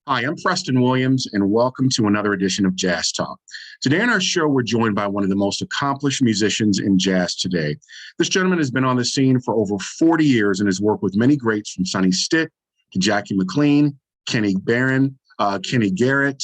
Hi, I'm Preston Williams, and welcome to another edition of Jazz Talk. Today on our show, we're joined by one of the most accomplished musicians in jazz today. This gentleman has been on the scene for over 40 years and has worked with many greats from Sonny Stitt to Jackie McLean, Kenny Barron, Kenny Garrett,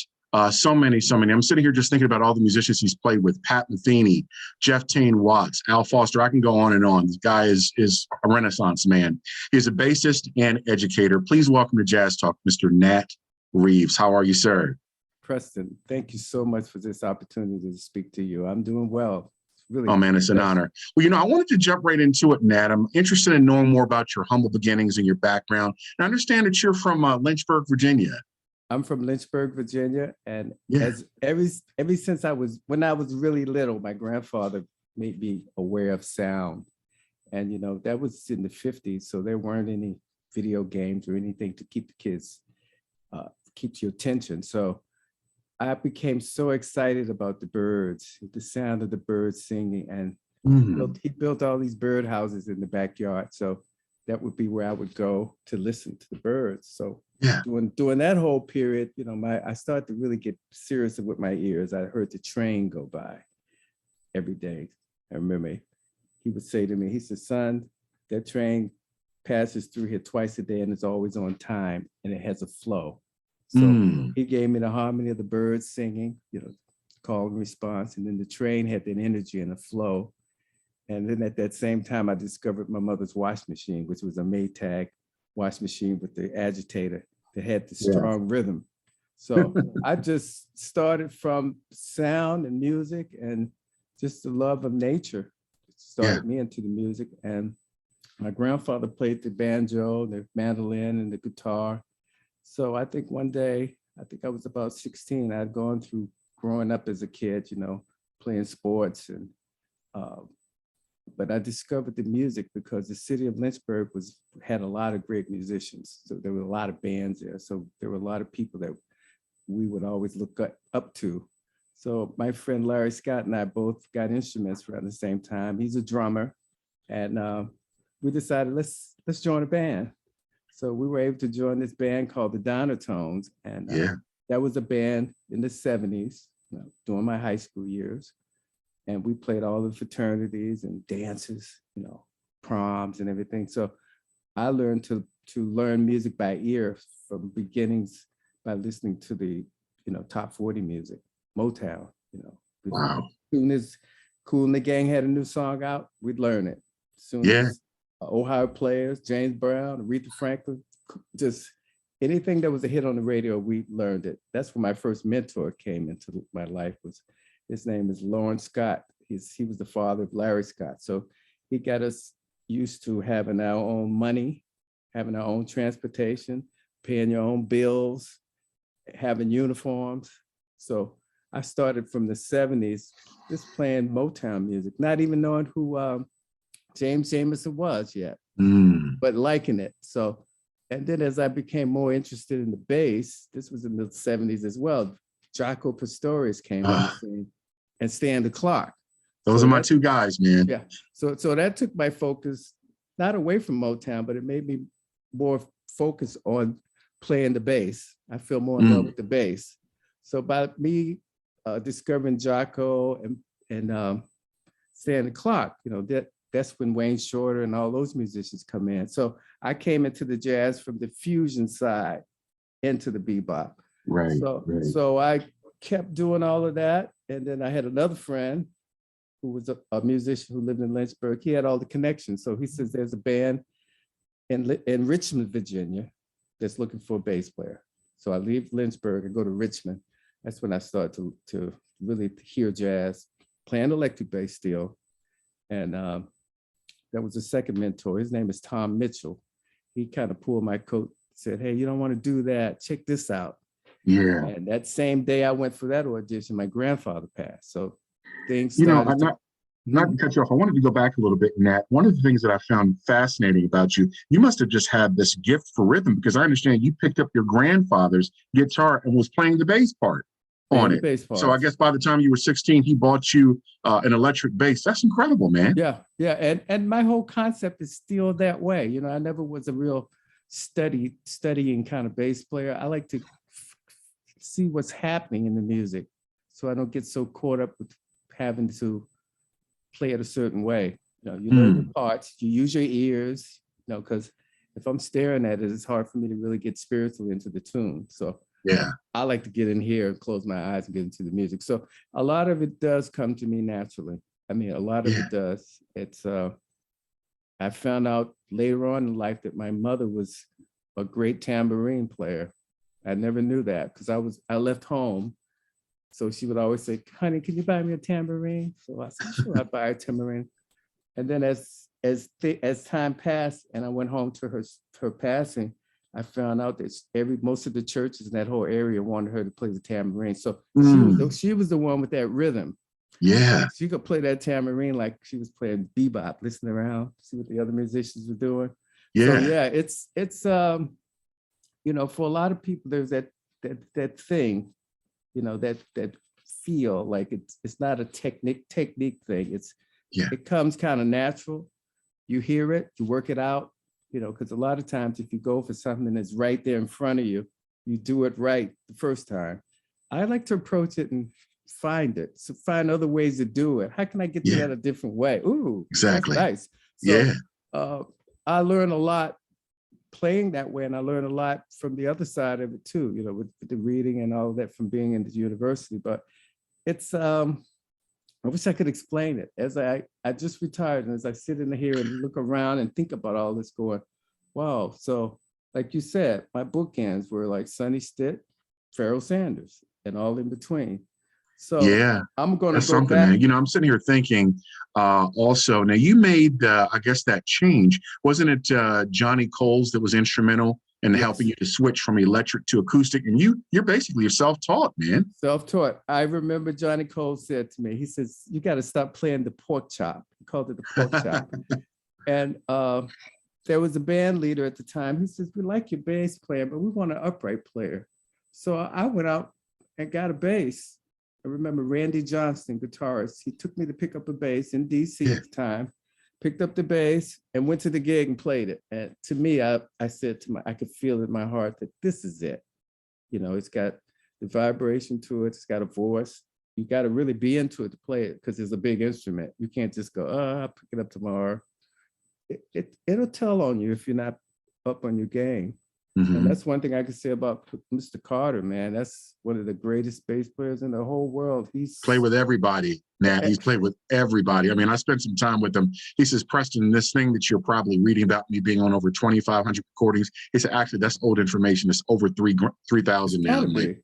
so many. I'm sitting here just thinking about all the musicians he's played with: Pat Metheny, Jeff Tain Watts, Al Foster. I can go on and on. This guy is a renaissance man. He's a bassist and educator. Please welcome to Jazz Talk, Mr. Nat Reeves. How are you, sir? Preston, thank you so much for this opportunity to speak to you. I'm doing well. It's really Oh, man, it's an honor. Well, I wanted to jump right into it, Nat. I'm interested in knowing more about your humble beginnings and your background. And I understand that you're from Lynchburg, Virginia. I'm from Lynchburg, Virginia, and Yeah. as ever since when I was really little, my grandfather made me aware of sound, and that was in the '50s, so there weren't any video games or anything to keep the kids keeps your attention. So I became so excited about the birds, the sound of the birds singing, and he built all these bird houses in the backyard. So that would be where I would go to listen to the birds. So Yeah. during that whole period, I started to really get serious with my ears. I heard the train go by every day. I remember he would say to me, he said, "Son, that train passes through here twice a day and it's always on time and it has a flow." So he gave me the harmony of the birds singing, call and response. And then the train had that energy and a flow. And then at that same time, I discovered my mother's wash machine, which was a Maytag wash machine with the agitator that had the strong rhythm. So I just started from sound and music and just the love of nature. It started me into the music. And my grandfather played the banjo, the mandolin, and the guitar. So I think one day, I think I was about 16, I'd gone through growing up as a kid, playing sports. But I discovered the music because the city of Lynchburg had a lot of great musicians. So there were a lot of bands there. So there were a lot of people that we would always look up to. So my friend Larry Scott and I both got instruments around the same time. He's a drummer. And we decided, let's join a band. So we were able to join this band called the Donatones. And that was a band in the '70s, during my high school years. And we played all the fraternities and dances, proms and everything. So I learned to learn music by ear from beginnings by listening to the, top 40 music, Motown, Wow. As soon as Kool and the Gang had a new song out, we'd learn it. As soon as Ohio Players, James Brown, Aretha Franklin, just anything that was a hit on the radio, we learned it. That's when my first mentor came into my life. His name is Lawrence Scott. He was the father of Larry Scott. So he got us used to having our own money, having our own transportation, paying your own bills, having uniforms. So I started from the '70s just playing Motown music, not even knowing who James Jamerson was yet, but liking it. So, and then as I became more interested in the bass, this was in the '70s as well, Jaco Pastorius came on the scene and Stand the Clock. Those are my two guys, man. Yeah. So that took my focus, not away from Motown, but it made me more focused on playing the bass. I feel more in love with the bass. So by me discovering Jaco and Stand the Clock, that's when Wayne Shorter and all those musicians come in. So I came into the jazz from the fusion side into the bebop. Right. So I kept doing all of that. And then I had another friend who was a musician who lived in Lynchburg. He had all the connections. So he says, there's a band in Richmond, Virginia, that's looking for a bass player. So I leave Lynchburg and go to Richmond. That's when I started to really hear jazz, playing electric bass still. And that was the second mentor. His name is Tom Mitchell. He kind of pulled my coat, said, "Hey, you don't want to do that. Check this out." Yeah. And that same day I went for that audition, my grandfather passed. So things I'm started. not to cut you off. I wanted to go back a little bit, Nat. One of the things that I found fascinating about you, you must have just had this gift for rhythm, because I understand you picked up your grandfather's guitar and was playing the bass part on it. So I guess by the time you were 16, he bought you an electric bass. That's incredible, man. Yeah. And my whole concept is still that way. I never was a real studying kind of bass player. I like to see what's happening in the music, so I don't get so caught up with having to play it a certain way. You know your parts, you use your ears, because if I'm staring at it, it's hard for me to really get spiritually into the tune. So Yeah. I like to get in here and close my eyes and get into the music. So a lot of it does come to me naturally. I mean, a lot of it does. It's I found out later on in life that my mother was a great tambourine player. I never knew that because I left home. So she would always say, honey, can you buy me a tambourine? So I said, sure, I'll buy a tambourine. And then as time passed and I went home to her passing, I found out that most of the churches in that whole area wanted her to play the tambourine. So she was the one with that rhythm. Yeah. She could play that tambourine like she was playing bebop, listening around, see what the other musicians were doing. Yeah. So yeah, it's for a lot of people, there's that thing, that feel like it's not a technique thing. It comes kind of natural. You hear it, you work it out, because a lot of times if you go for something that's right there in front of you, you do it right the first time. I like to approach it and find other ways to do it. How can I get to that a different way? Ooh, exactly. That's nice. So I learn a lot playing that way, and I learn a lot from the other side of it too, with the reading and all of that from being in the university. But it's I wish I could explain it. As I just retired, and as I sit in here and look around and think about all this going, wow. So like you said, my bookends were like Sonny Stitt, Pharoah Sanders, and all in between. So I'm going to go back. Man. I'm sitting here thinking also, now you made, I guess, that change. Wasn't it Johnny Coles that was instrumental in helping you to switch from electric to acoustic? And you're basically self-taught, man. Self-taught. I remember Johnny Coles said to me, he says, you got to stop playing the pork chop. He called it the pork chop. And there was a band leader at the time. He says, we like your bass player, but we want an upright player. So I went out and got a bass. I remember Randy Johnston, guitarist. He took me to pick up a bass in DC at the time, picked up the bass and went to the gig and played it. And to me, I said I could feel in my heart that this is it. It's got the vibration to it. It's got a voice. You got to really be into it to play it because it's a big instrument. You can't just go, I'll pick it up tomorrow. It'll tell on you if you're not up on your game. And that's one thing I can say about Mr. Carter, man. That's one of the greatest bass players in the whole world. He's played with everybody, Nat. He's played with everybody. I mean, I spent some time with him. He says, Preston, this thing that you're probably reading about me being on over 2,500 recordings, he said, actually, that's old information. It's over 3,000 now. Like,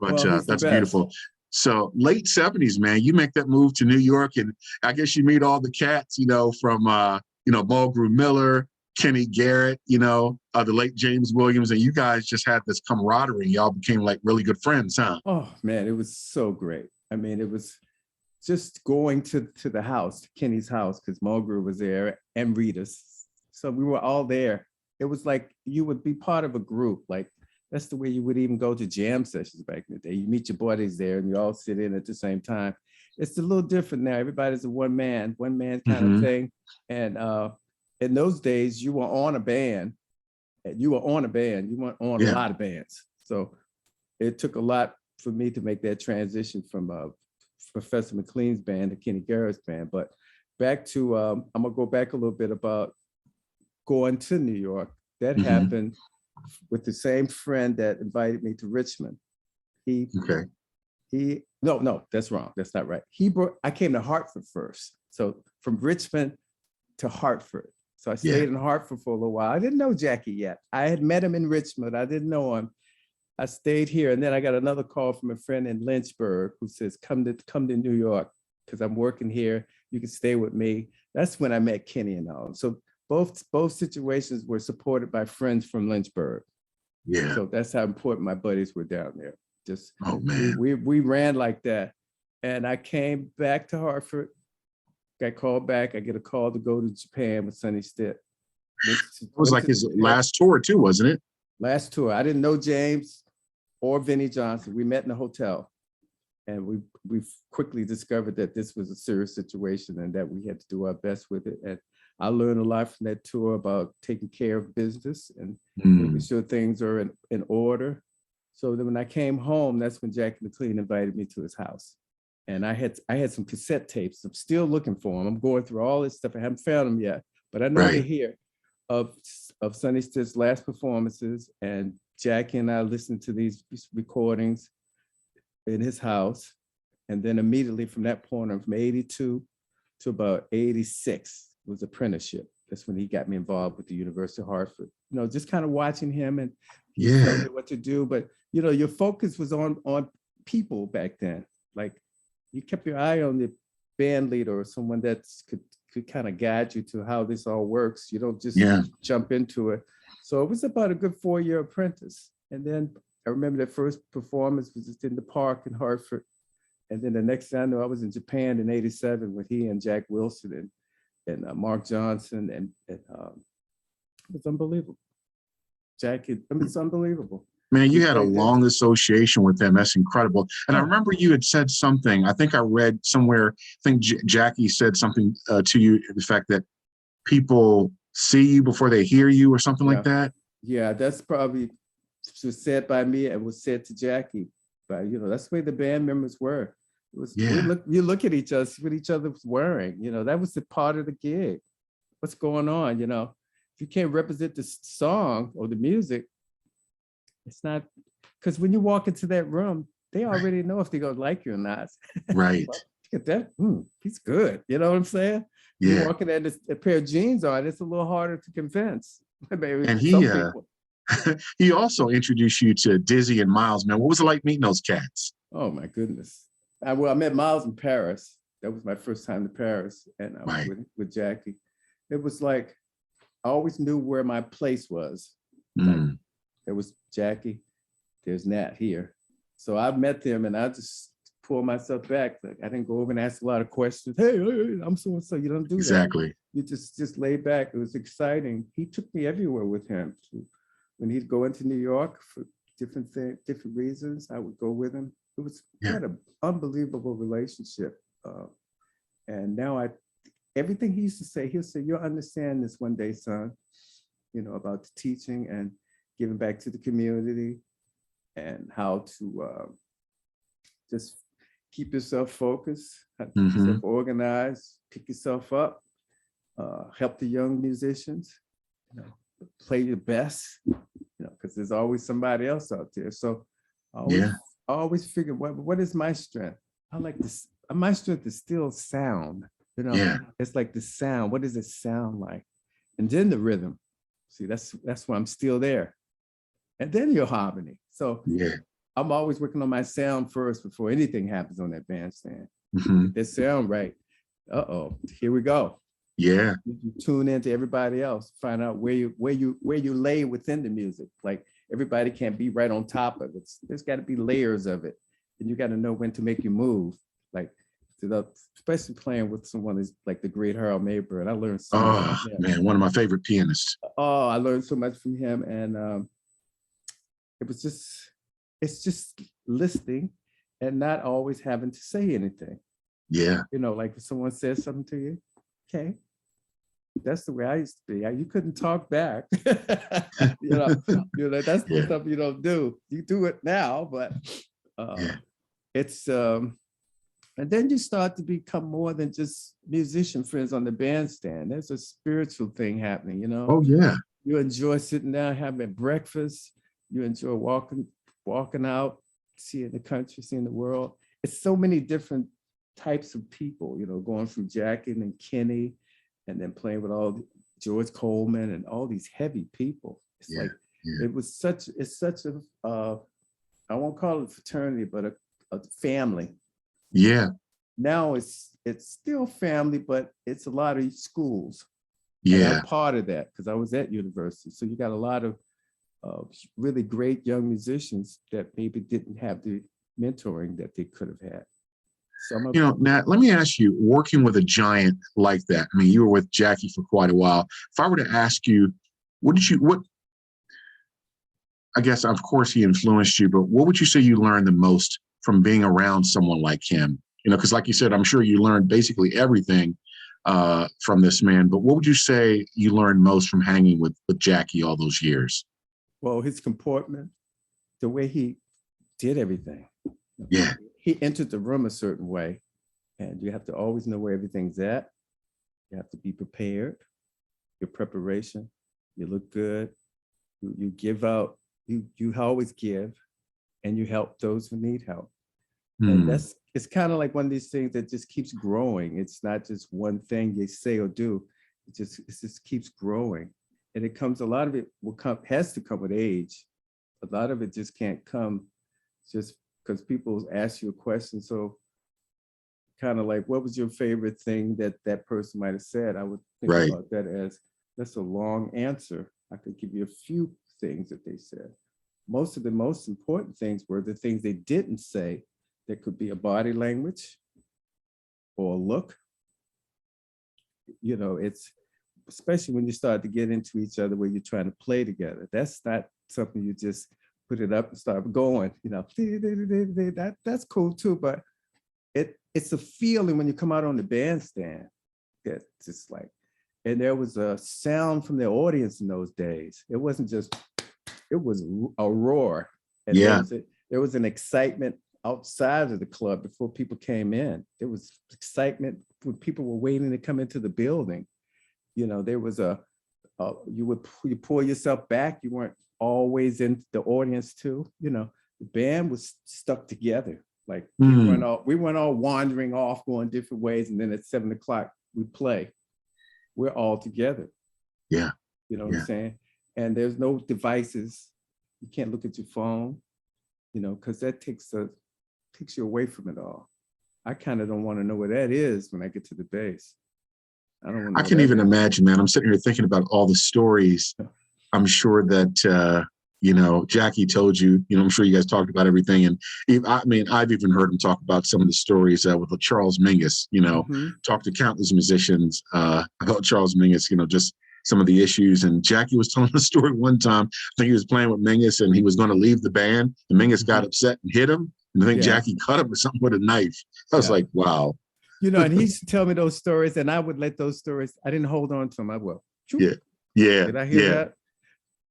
but that's beautiful. So late 70s, man, you make that move to New York, and I guess you meet all the cats, from, Mulgrew Miller, Kenny Garrett, the late James Williams, and you guys just had this camaraderie. Y'all became like really good friends, huh? Oh man, it was so great. I mean, it was just going to the house, Kenny's house, because Mulgrew was there and Rita's. So we were all there. It was like you would be part of a group. Like that's the way you would even go to jam sessions back in the day. You meet your buddies there and you all sit in at the same time. It's a little different now. Everybody's a one man kind of thing. And in those days, you were on a band. You weren't on a lot of bands. So it took a lot for me to make that transition from Professor McLean's band to Kenny Garrett's band. But back to, I'm gonna go back a little bit about going to New York. That happened with the same friend that invited me to Richmond. No, that's wrong. That's not right. I came to Hartford first. So from Richmond to Hartford. So I stayed in Hartford for a little while. I didn't know Jackie yet. I had met him in Richmond. I didn't know him. I stayed here. And then I got another call from a friend in Lynchburg who says, come to New York because I'm working here. You can stay with me. That's when I met Kenny and all. So both situations were supported by friends from Lynchburg. Yeah. So that's how important my buddies were down there. Just, oh man, we ran like that. And I came back to Hartford, got called back. I get a call to go to Japan with Sonny Stitt. It was like his last tour too, wasn't it? Last tour. I didn't know James or Vinnie Johnson. We met in a hotel. And we quickly discovered that this was a serious situation and that we had to do our best with it. And I learned a lot from that tour about taking care of business and making sure things are in order. So then when I came home, that's when Jackie McLean invited me to his house. And I had some cassette tapes. I'm still looking for them. I'm going through all this stuff. I haven't found them yet, but I know they're Right. here of Sonny Stitt's last performances. And Jackie and I listened to these recordings in his house. And then immediately from that point on, from 82 to about 86 was apprenticeship. That's when he got me involved with the University of Hartford. You know, just kind of watching him, and he told me what to do. But, you know, your focus was on people back then. Like, you kept your eye on the band leader or someone that could kind of guide you to how this all works. You don't just jump into it. So it was about a good 4-year apprentice. And then I remember that first performance was just in the park in Hartford. And then the next thing I know, I was in Japan in 87 with he and Jack Wilson and Mark Johnson. And it was unbelievable. It's unbelievable. Man, you had a long association with them. That's incredible. And I remember you had said something, I think I read somewhere, I think Jackie said something to you, the fact that people see you before they hear you or something like that. Yeah, that's probably was said by me and was said to Jackie. But, you know, that's the way the band members were. It was, you look at each other, see what each other was wearing. You know, that was the part of the gig. What's going on, you know? If you can't represent the song or the music, it's not, because when you walk into that room, they already know if they're gonna like you or not. Right. Look at that. He's good. You know what I'm saying? Yeah. You walking at a pair of jeans on, it's a little harder to convince. Maybe and he he also introduced you to Dizzy and Miles. Man, what was it like meeting those cats? Oh my goodness. I met Miles in Paris. That was my first time to Paris, and with Jackie. It was like I always knew where my place was. Like, there was Jackie, there's Nat here. So I met them and I just pulled myself back. Like, I didn't go over and ask a lot of questions. Hey, I'm so-and-so. You don't do that. Exactly. You just lay back. It was exciting. He took me everywhere with him. When he'd go into New York for different reasons, I would go with him. It was quite an unbelievable relationship. And now everything he used to say, he'll say, you'll understand this one day, son, you know, about the teaching and giving back to the community and how to just keep yourself focused, how to keep yourself organized, pick yourself up, help the young musicians, you know, play your best, you know, because there's always somebody else out there. So I always figure, what is my strength? I like this. My strength is still sound, you know. It's like the sound. What does it sound like? And then the rhythm. See, that's why I'm still there. And then your harmony. So I'm always working on my sound first before anything happens on that bandstand. That sound right. Here we go. Yeah. You tune into everybody else, find out where you lay within the music. Like, everybody can't be right on top of it. There's got to be layers of it, and you got to know when to make you move. Like, especially playing with someone is like the great Harold Mayberry. I learned so much from him. Man, one of my favorite pianists. Oh, I learned so much from him, and it's just listening and not always having to say anything. Yeah. You know, like if someone says something to you, okay. That's the way I used to be. You couldn't talk back. you know, that's the stuff you don't do. You do it now, but it's and then you start to become more than just musician friends on the bandstand. There's a spiritual thing happening, you know. Oh yeah. You enjoy sitting down, having breakfast. You enjoy walking out, seeing the country, seeing the world. It's so many different types of people, you know, going from Jackie and Kenny, and then playing with George Coleman and all these heavy people. It's it's such a, I won't call it a fraternity, but a family. Yeah. Now it's still family, but it's a lot of schools. Yeah. And I'm part of that because I was at university. So you got a lot of really great young musicians that maybe didn't have the mentoring that they could have had. You know, Nat, let me ask you, working with a giant like that, I mean, you were with Jackie for quite a while. If I were to ask you, I guess, of course, he influenced you, but what would you say you learned the most from being around someone like him? You know, because like you said, I'm sure you learned basically everything from this man, but what would you say you learned most from hanging with Jackie all those years? Well, his comportment, the way he did everything. Yeah. He entered the room a certain way, and you have to always know where everything's at. You have to be prepared. Your preparation, you look good. You give out. You always give, and you help those who need help. And it's kind of like one of these things that just keeps growing. It's not just one thing you say or do. It just keeps growing, and it comes. A lot of it has to come with age. A lot of it just can't come just because people ask you a question. So kind of like, what was your favorite thing that person might have said? I would think about that as, that's a long answer. I could give you a few things that they said. Most of the most important things were the things they didn't say. There could be a body language or a look. You know, it's especially when you start to get into each other where you're trying to play together. That's not something you just put it up and start going, you know, that's cool too, but it's a feeling when you come out on the bandstand that just like, and there was a sound from the audience in those days. It wasn't just, it was a roar. And there was an excitement outside of the club before people came in. There was excitement when people were waiting to come into the building. You know, there was you pull yourself back. You weren't always in the audience too. You know, the band was stuck together. Like we weren't all wandering off, going different ways. And then at 7 o'clock, we play. We're all together. Yeah. You know what I'm saying? And there's no devices. You can't look at your phone, you know, because that takes you away from it all. I kind of don't want to know what that is when I get to the bass. I can even imagine, man. I'm sitting here thinking about all the stories. I'm sure that, you know, Jackie told you, you know, I'm sure you guys talked about everything. And I mean, I've even heard him talk about some of the stories with Charles Mingus, you know, talked to countless musicians about Charles Mingus, you know, just some of the issues. And Jackie was telling the story one time. I think he was playing with Mingus and he was going to leave the band. And Mingus got upset and hit him. And I think Jackie cut him or something with a knife. I was like, wow. You know, and he used to tell me those stories, and I would let those stories, I didn't hold on to them. I will. Yeah. Did I hear that?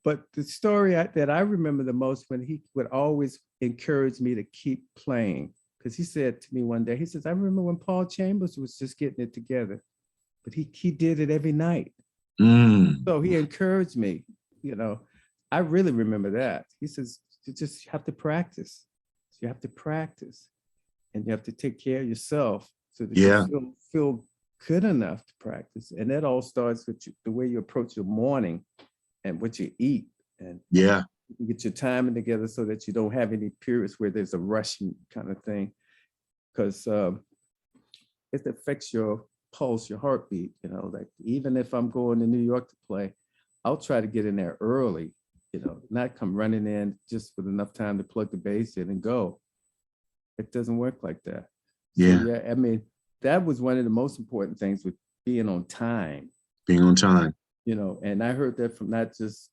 But the story that I remember the most, when he would always encourage me to keep playing, because he said to me one day, he says, I remember when Paul Chambers was just getting it together, but he did it every night. So he encouraged me, you know. I really remember that. He says, you just have to practice. You have to practice, and you have to take care of yourself so that you feel good enough to practice. And that all starts with the way you approach your morning and what you eat. And you get your timing together so that you don't have any periods where there's a rushing kind of thing, because it affects your pulse, your heartbeat. You know, like even if I'm going to New York to play, I'll try to get in there early, you know, not come running in just with enough time to plug the bass in and go. It doesn't work like that. So, I mean, that was one of the most important things with being on time. Being on time. You know, and I heard that from not just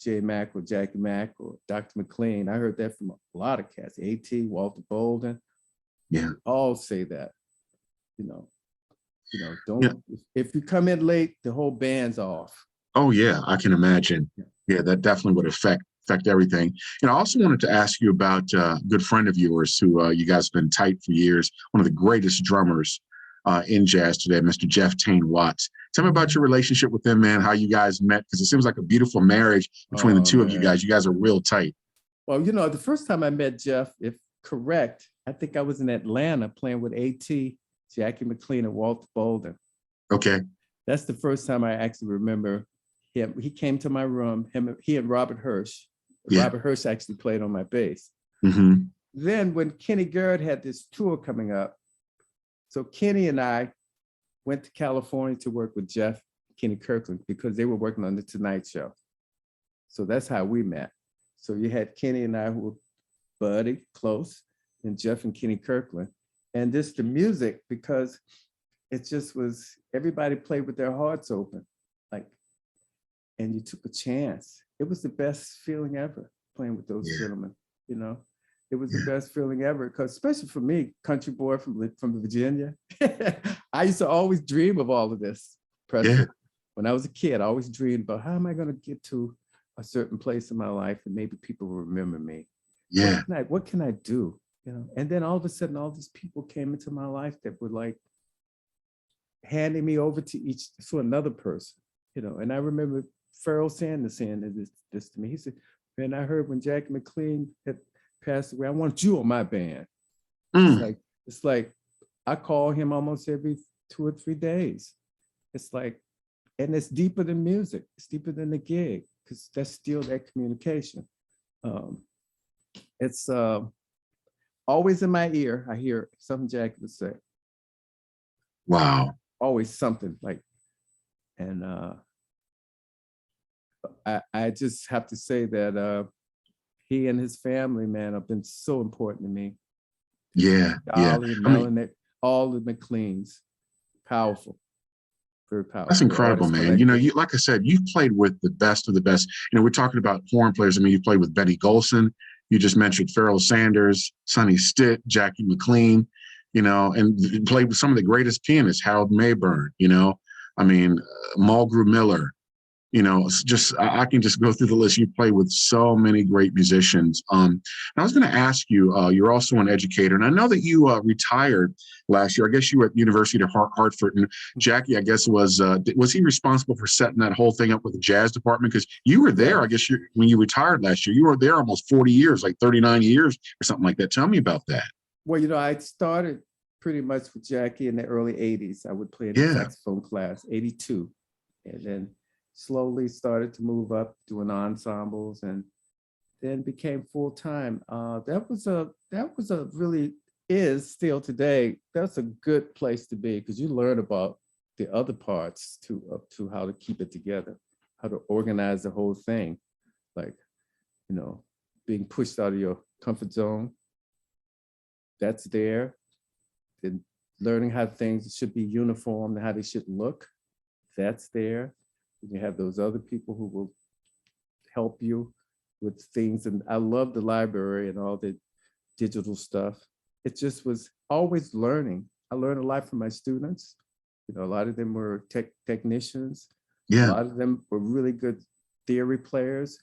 J Mac or Jackie Mac or Dr. McLean. I heard that from a lot of cats, A.T., Walter Bolden. Yeah. All say that, you know, don't, if you come in late, the whole band's off. Oh, yeah, I can imagine. Yeah, that definitely would affect everything. And I also wanted to ask you about a good friend of yours who you guys have been tight for years, one of the greatest drummers in jazz today, Mr. Jeff Tane Watts. Tell me about your relationship with him, man, how you guys met, because it seems like a beautiful marriage between the two of you guys. You guys are real tight. Well, you know, the first time I met Jeff, if correct, I think I was in Atlanta playing with A.T., Jackie McLean, and Walter Bolden. Okay. That's the first time I actually remember him. He came to my room, he and Robert Hirsch. Robert Hirsch actually played on my bass. Then when Kenny Garrett had this tour coming up, so Kenny and I went to California to work with Jeff, Kenny Kirkland, because they were working on The Tonight Show. So that's how we met. So you had Kenny and I who were buddy, close, and Jeff and Kenny Kirkland. And just the music, because it just was, everybody played with their hearts open, like, and you took a chance. It was the best feeling ever playing with those gentlemen, you know. It was the best feeling ever, because especially for me, country boy from Virginia, I used to always dream of all of this. When I was a kid, I always dreamed about how am I going to get to a certain place in my life and maybe people will remember me. Yeah. What can I do? You know, and then all of a sudden, all these people came into my life that were like handing me over to another person, you know. And I remember Pharoah Sanders saying this to me. He said, "Man, I heard when Jackie McLean had passed away, I want you on my band." Mm. It's like I call him almost every 2 or 3 days. It's like, and it's deeper than music. It's deeper than the gig because that's still that communication. It's always in my ear. I hear something Jackie would say. Wow. Always something like, and I just have to say that he and his family, man, have been so important to me. Yeah. Yeah. Dolly, I mean, Melanie, all the McLeans, powerful, very that's powerful. The incredible, Artist man. You know, Collective. like I said, you've played with the best of the best. You know, we're talking about horn players. I mean, you played with Betty Golson. You just mentioned Pharoah Sanders, Sonny Stitt, Jackie McLean, you know, and you played with some of the greatest pianists, Harold Mayburn, you know, I mean, Mulgrew Miller, you know, it's just I can just go through the list. You play with so many great musicians. And I was going to ask you, you're also an educator, and I know that you retired last year. I guess you were at the University of Hartford, and Jackie, I guess, was he responsible for setting that whole thing up with the jazz department? Because you were there, I guess, when you retired last year. You were there almost 40 years, like 39 years or something like that. Tell me about that. Well, you know, I started pretty much with Jackie in the early 80s. I would play in the Yeah. saxophone class, 82. And then slowly started to move up doing ensembles and then became full-time. That was a really is still today. That's a good place to be because you learn about the other parts to how to keep it together, how to organize the whole thing. Like, you know, being pushed out of your comfort zone. That's there. And learning how things should be uniform and how they should look. That's there. And you have those other people who will help you with things. And I love the library and all the digital stuff. It just was always learning. I learned a lot from my students. You know, a lot of them were technicians. Yeah. A lot of them were really good theory players.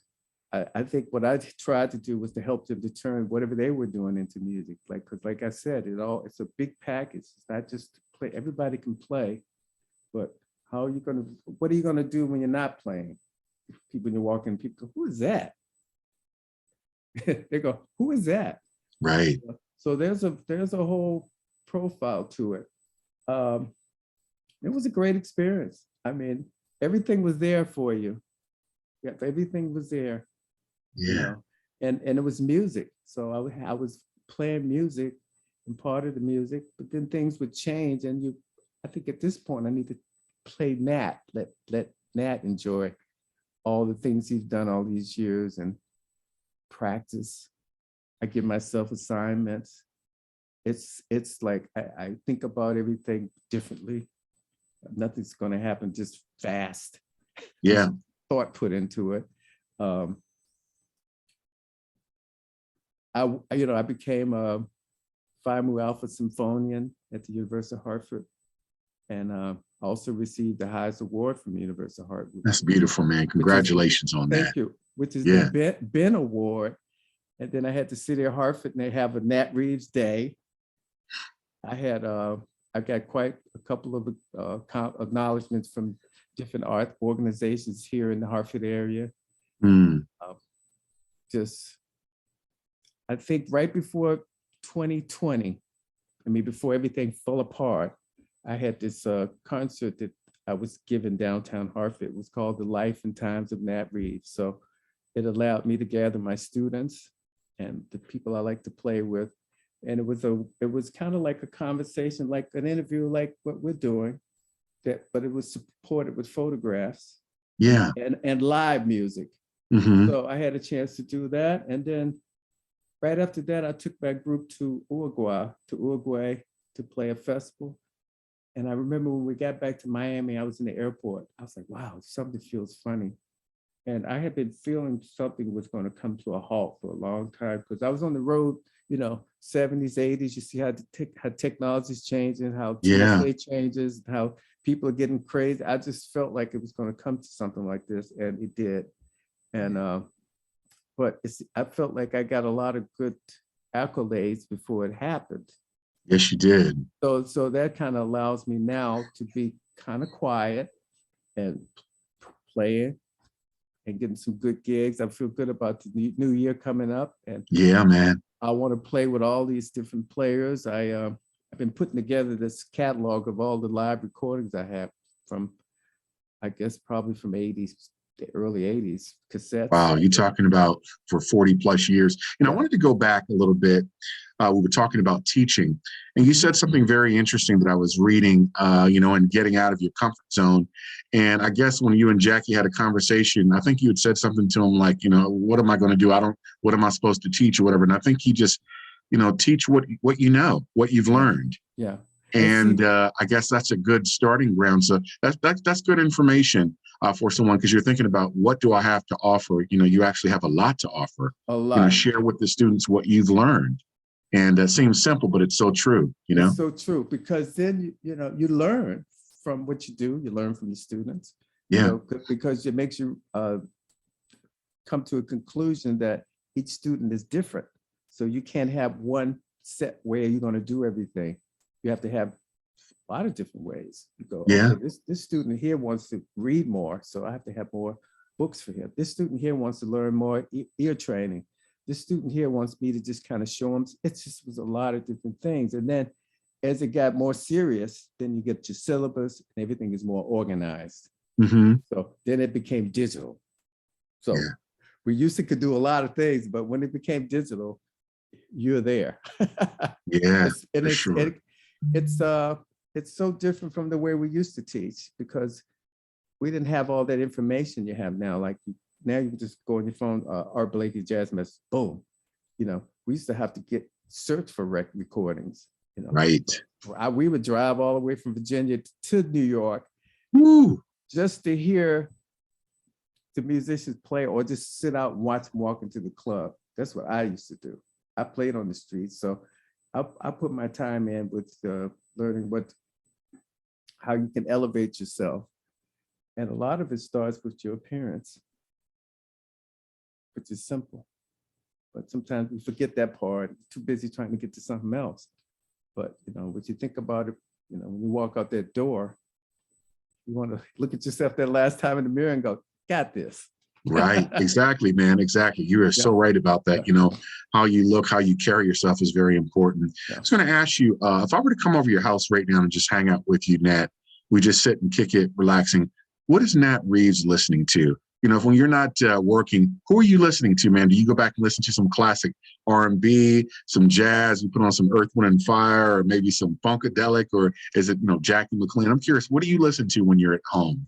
I think what I tried to do was to help them to turn whatever they were doing into music. Like, because like I said, it's a big package. It's not just play. Everybody can play, but what are you gonna do when you're not playing? People, when you walk in, people go, "Who is that?" They go, "Who is that?" Right. So there's a whole profile to it. It was a great experience. I mean, everything was there for you. Yeah, everything was there. Yeah. You know, and it was music. So I was playing music and part of the music, but then things would change. And I think at this point I need to play Nat, let Nat enjoy all the things he's done all these years and practice. I give myself assignments. It's like I think about everything differently. Nothing's going to happen just fast. Yeah. Thought put into it. I became a Phi Mu Alpha Symphonian at the University of Hartford, and also received the highest award from the University of Hartford. That's beautiful, man. Congratulations on that. Thank you. Which is Yeah. the Ben Award. And then I had the city of Hartford, and they have a Nat Reeves Day. I got quite a couple of acknowledgments from different art organizations here in the Hartford area. Mm. I think right before 2020, before everything fell apart, I had this concert that I was given downtown Hartford. It was called The Life and Times of Nat Reeves. So it allowed me to gather my students and the people I like to play with. And it was kind of like a conversation, like an interview, like what we're doing, but it was supported with photographs. Yeah. And live music. Mm-hmm. So I had a chance to do that. And then right after that, I took my group to Uruguay to play a festival. And I remember when we got back to Miami, I was in the airport. I was like, wow, something feels funny. And I had been feeling something was going to come to a halt for a long time because I was on the road, 70s, 80s. You see how technology's changing, how TSA changes, how people are getting crazy. I just felt like it was going to come to something like this, and it did. And but I felt like I got a lot of good accolades before it happened. Yes, you did. So that kind of allows me now to be kind of quiet and playing and getting some good gigs. I feel good about the new year coming up, and Yeah, man. I want to play with all these different players. I've been putting together this catalog of all the live recordings I have from, I guess, probably from 80s, the early 80s cassettes. Wow, you're talking about for 40 plus years. And I Yeah. wanted to go back a little bit. We were talking about teaching, and you said something very interesting that I was reading, and getting out of your comfort zone. And I guess when you and Jackie had a conversation, I think you had said something to him like, what am I going to do? What am I supposed to teach or whatever? And I think he just, teach what you know, what you've learned. Yeah. And I guess that's a good starting ground. So that's good information for someone, because you're thinking about, what do I have to offer? You actually have a lot to offer. A lot. Share with the students what you've learned. And it seems simple, but it's so true. It's so true, because then you learn from what you do. You learn from the students. Yeah. Because it makes you come to a conclusion that each student is different. So you can't have one set way you're going to do everything. You have to have a lot of different ways. You go, Yeah. okay, this student here wants to read more, so I have to have more books for him. This student here wants to learn more ear training. This student here wants me to just kind of show him. It just was a lot of different things. And then as it got more serious, then you get your syllabus and everything is more organized. Mm-hmm. So then it became digital. So Yeah. we used to could do a lot of things, but when it became digital, you're there. Yeah, and for sure. it's so different from the way we used to teach, because we didn't have all that information you have now. Like now you can just go on your phone, Art Blakey jazz mess, boom. We used to have to search for recordings. Right. We would drive all the way from Virginia to New York. Woo. Just to hear the musicians play, or just sit out and watch them walk into the club. That's what I used to do. I played on the streets, so I put my time in with learning how you can elevate yourself. And a lot of it starts with your appearance, which is simple. But sometimes we forget that part, too busy trying to get to something else. But, what you think about it, when you walk out that door, you want to look at yourself that last time in the mirror and go, got this. Right. Exactly, man. Exactly. You are so right about that. How you look, how you carry yourself is very important. I was going to ask you, if I were to come over to your house right now and just hang out with you, Nat, we just sit and kick it, relaxing. What is Nat Reeves listening to? When you're not working, who are you listening to, man? Do you go back and listen to some classic R&B, some jazz, you put on some Earth, Wind, and Fire, or maybe some Funkadelic, or is it, Jackie McLean? I'm curious, what do you listen to when you're at home?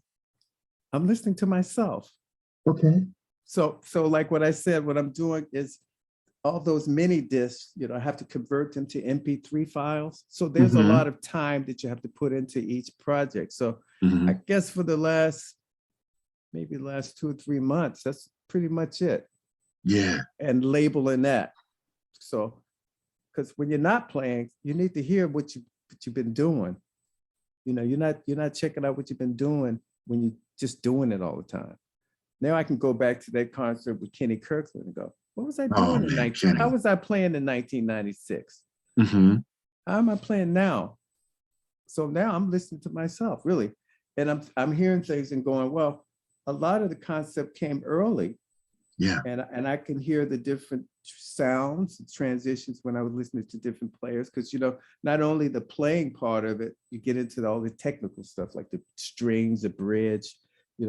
I'm listening to myself. Okay. So like what I said, what I'm doing is all those mini discs, I have to convert them to MP3 files. So there's a lot of time that you have to put into each project. So I guess for the last 2 or 3 months, that's pretty much it. Yeah. And labeling that. So, because when you're not playing, you need to hear what you've been doing. You're not checking out what you've been doing when you're just doing it all the time. Now I can go back to that concert with Kenny Kirkland and go, what was I doing how was I playing in 1996? How am I playing now? So now I'm listening to myself, really. And I'm hearing things and going, well, a lot of the concept came early. Yeah. And I can hear the different sounds and transitions when I was listening to different players, because, not only the playing part of it, you get into all the technical stuff like the strings, the bridge,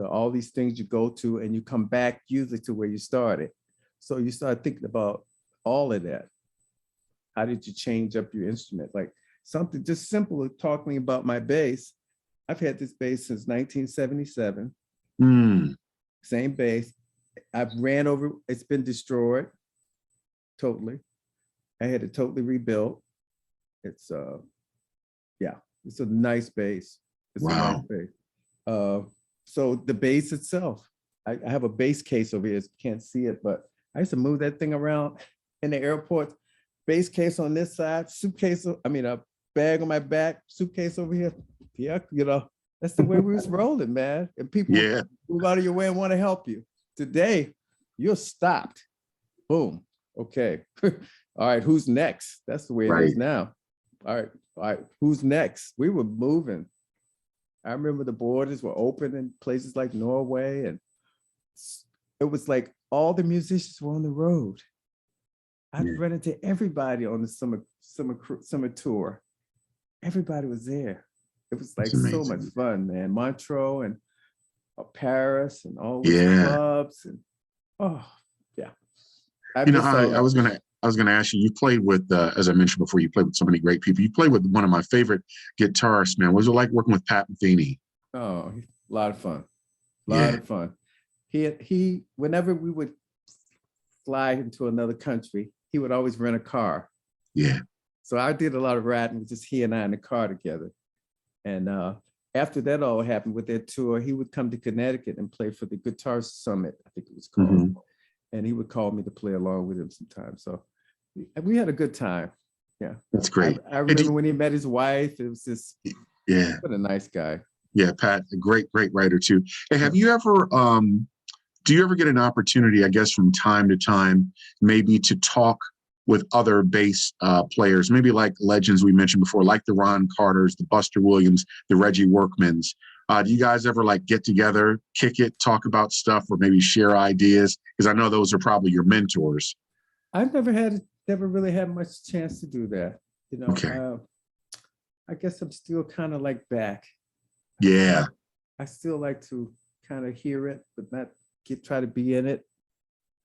all these things you go to, and you come back usually to where you started. So you start thinking about all of that. How did you change up your instrument? Like something just simple, talking about my bass. I've had this bass since 1977. Same bass. I've ran over, it's been destroyed totally. I had it totally rebuilt. It's it's a nice bass. It's a nice bass. So the bass itself, I have a bass case over here. You can't see it, but I used to move that thing around in the airport. Bass case on this side, a bag on my back, suitcase over here. Yeah, that's the way we was rolling, man. And people move out of your way and want to help you. Today, you're stopped. boom. Okay. All right, who's next? That's the way it is Right. now. All right, who's next? We were moving. I remember the borders were open in places like Norway, and it was like all the musicians were on the road. I'd Yeah. run into everybody on the summer tour. Everybody was there. It was It's like so much amazing. fun, man. Montreux and Paris and all those Yeah. clubs, and oh yeah, I You know, miss all I that. was gonna ask you. You played with, as I mentioned before, you played with so many great people. You played with one of my favorite guitarists, man. What was it like working with Pat Metheny? Oh, a lot of fun, a lot Yeah, of fun. He whenever we would fly into another country, he would always rent a car. yeah. So I did a lot of riding with just he and I in the car together. And after that all happened with that tour, he would come to Connecticut and play for the Guitar Summit, I think it was called. Hmm. And he would call me to play along with him sometimes. So we had a good time. Yeah. That's great. I Hey, remember when he met his wife, it was just, yeah, what a nice guy. yeah. Pat, a great writer too. Hey, Yeah. have you ever, do you ever get an opportunity, I guess, from time to time, maybe to talk with other bass players, maybe like legends we mentioned before, like the Ron Carters, the Buster Williams, the Reggie Workmans? Do you guys ever like get together, kick it, talk about stuff, or maybe share ideas? Because I know those are probably your mentors. I've never really had much chance to do that. You Okay. know, I guess I'm still kind of like back. Yeah. I still like to kind of hear it, but not try to be in it.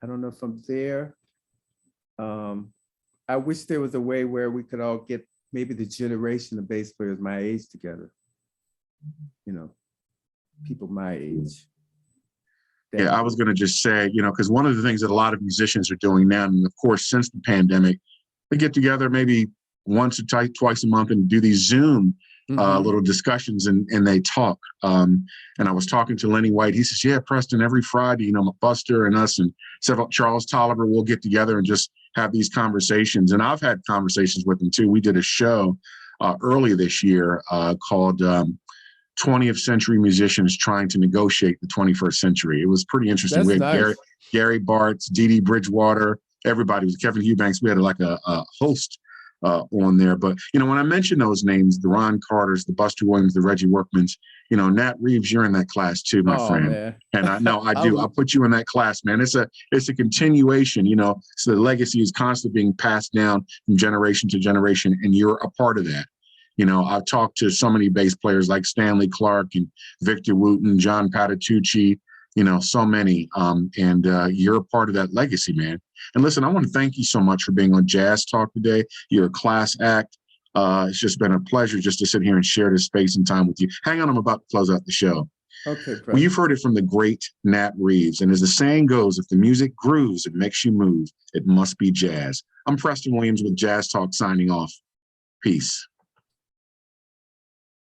I don't know if I'm there. I wish there was a way where we could all get maybe the generation of bass players my age together. You know, people my age. Yeah, I was going to just say, because one of the things that a lot of musicians are doing now, and of course, since the pandemic, they get together maybe once or twice a month and do these Zoom Mhm. little discussions, and they talk. And I was talking to Lenny White. He says, "Yeah, Preston, every Friday, Buster and us and several Charles Tolliver will get together and just have these conversations." And I've had conversations with them too. We did a show early this year called 20th Century Musicians Trying to Negotiate the 21st Century. It was pretty interesting. We That's had nice. Gary Bartz, Dee Dee Bridgewater, everybody. It was Kevin Eubanks. We had like a host on there. But, when I mention those names, the Ron Carters, the Buster Williams, the Reggie Workmans, Nat Reeves, you're in that class too, my Oh friend. man. And I know I I do. I'll put you in that class, man. It's a continuation, so the legacy is constantly being passed down from generation to generation, and you're a part of that. I've talked to so many bass players like Stanley Clark and Victor Wooten, John Patitucci, so many. And you're a part of that legacy, man. And listen, I want to thank you so much for being on Jazz Talk today. You're a class act. It's just been a pleasure just to sit here and share this space and time with you. Hang on, I'm about to close out the show. Okay, Well, you've Preston. heard it from the great Nat Reeves. And as the saying goes, if the music grooves and makes you move, it must be jazz. I'm Preston Williams with Jazz Talk signing off. Peace.